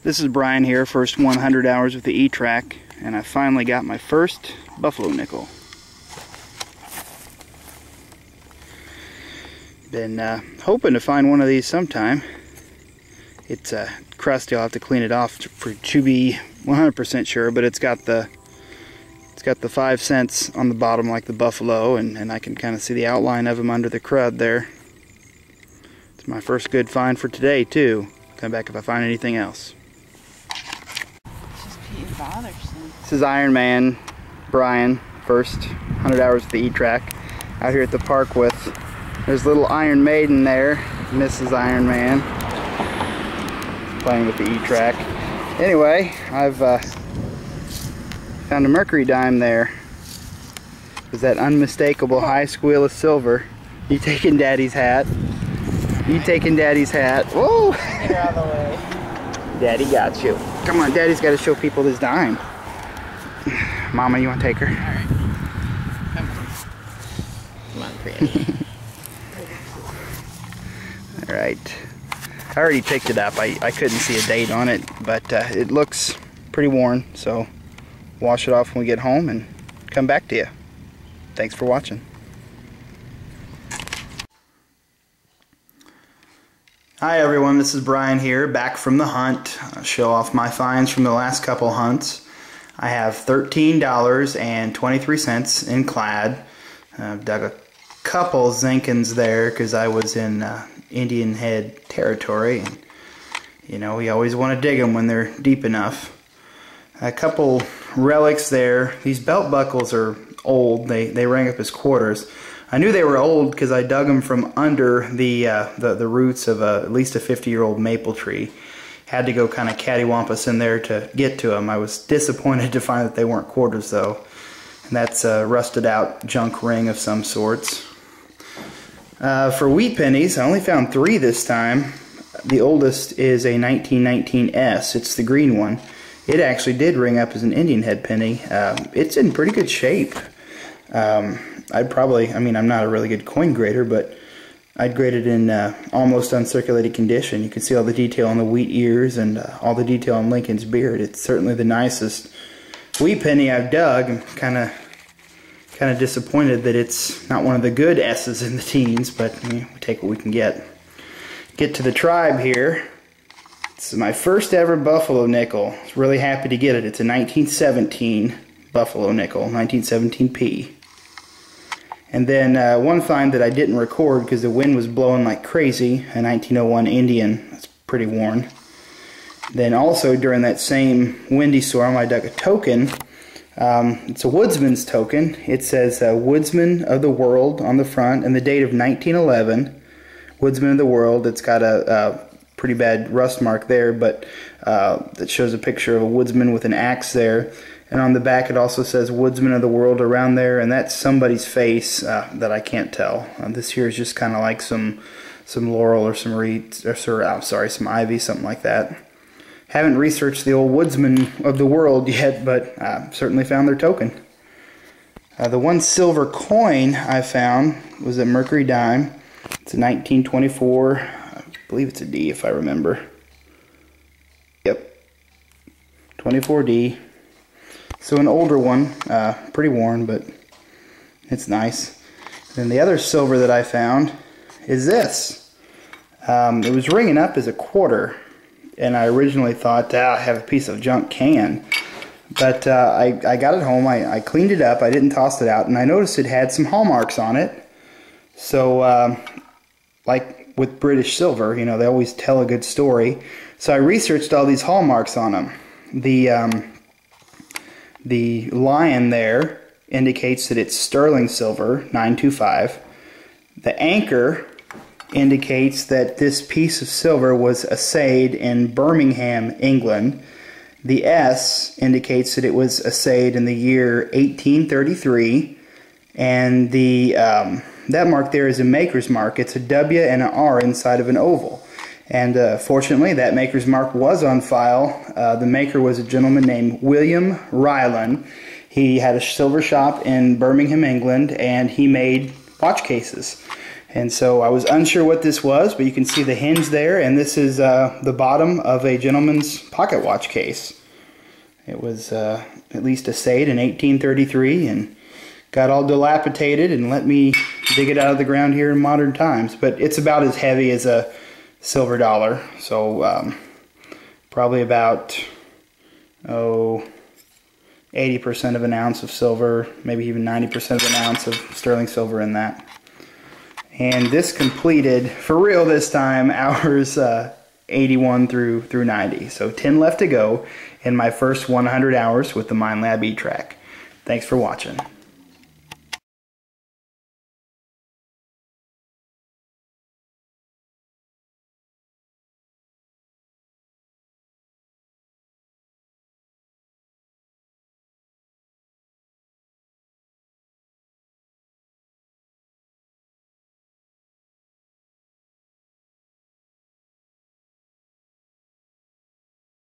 This is Brian here, first 100 hours with the E-Trac, and I finally got my first buffalo nickel. Been hoping to find one of these sometime. It's crusty, I'll have to clean it off to be 100% sure, but it's got the 5 cents on the bottom like the buffalo, and I can kind of see the outline of them under the crud there. It's my first good find for today too. Come back if I find anything else. This is Iron Man Brian, first 100 hours with the E-Trac, out here at the park with, there's little Iron Maiden there, Mrs. Iron Man, playing with the E-Trac. Anyway, I've found a mercury dime there. Is that unmistakable high squeal of silver. You taking Daddy's hat? You taking Daddy's hat? Whoa! You're out of the way. Daddy got you. Come on, Daddy's got to show people this dime. Mama, you want to take her? Alright. Come on. Come on, Granny. Alright. I already picked it up. I couldn't see a date on it, but it looks pretty worn, so wash it off when we get home and come back to you. Thanks for watching. Hi everyone, this is Brian here, back from the hunt. I'll show off my finds from the last couple hunts. I have $13.23 in clad. I've dug a couple zinkins there because I was in Indian head territory, and you know, we always want to dig them when they're deep enough. A couple relics there. These belt buckles are old. They rang up as quarters. I knew they were old because I dug them from under the roots of at least a 50-year-old maple tree. Had to go kind of cattywampus in there to get to them. I was disappointed to find that they weren't quarters though. And that's a rusted out junk ring of some sorts. For wheat pennies, I only found 3 this time. The oldest is a 1919 S. It's the green one. It actually did ring up as an Indian head penny. It's in pretty good shape. I'd probably, I mean, I'm not a really good coin grader, but I'd grade it in almost uncirculated condition. You can see all the detail on the wheat ears and all the detail on Lincoln's beard. It's certainly the nicest wheat penny I've dug. I'm kind of disappointed that it's not one of the good S's in the teens, but we take what we can get. Get to the tribe here. This is my first ever buffalo nickel. I was really happy to get it. It's a 1917 buffalo nickel, 1917p. And then one find that I didn't record because the wind was blowing like crazy, a 1901 Indian. That's pretty worn. Then also during that same windy storm I dug a token. It's a woodsman's token. It says Woodsman of the World on the front and the date of 1911. Woodsman of the World. It's got a pretty bad rust mark there, but that shows a picture of a woodsman with an axe there. And on the back it also says Woodsman of the World around there, and that's somebody's face that I can't tell. This here is just kind of like some laurel or some reeds, or some ivy, something like that. Haven't researched the old Woodsman of the World yet, but certainly found their token. The one silver coin I found was a mercury dime. It's a 1924, I believe it's a D if I remember. Yep, 24D. So an older one, pretty worn, but it's nice. Then the other silver that I found is this. It was ringing up as a quarter, and I originally thought, I have a piece of junk can. But I got it home, I cleaned it up, I didn't toss it out, and I noticed it had some hallmarks on it. So, like with British silver, you know, they always tell a good story. So I researched all these hallmarks on them. The lion there indicates that it's sterling silver, 925. The anchor indicates that this piece of silver was assayed in Birmingham, England. The S indicates that it was assayed in the year 1833. And that mark there is a maker's mark. It's a W and an R inside of an oval. And fortunately, that maker's mark was on file. The maker was a gentleman named William Ryland. He had a silver shop in Birmingham, England, and he made watch cases. And so I was unsure what this was, but you can see the hinge there, and this is the bottom of a gentleman's pocket watch case. It was at least assayed in 1833 and got all dilapidated and let me dig it out of the ground here in modern times. But it's about as heavy as a silver dollar, so probably about 80% of an ounce of silver, maybe even 90% of an ounce of sterling silver in that. And this completed, for real this time, hours 81 through 90. So 10 left to go in my first 100 hours with the Minelab E-Trac. Thanks for watching.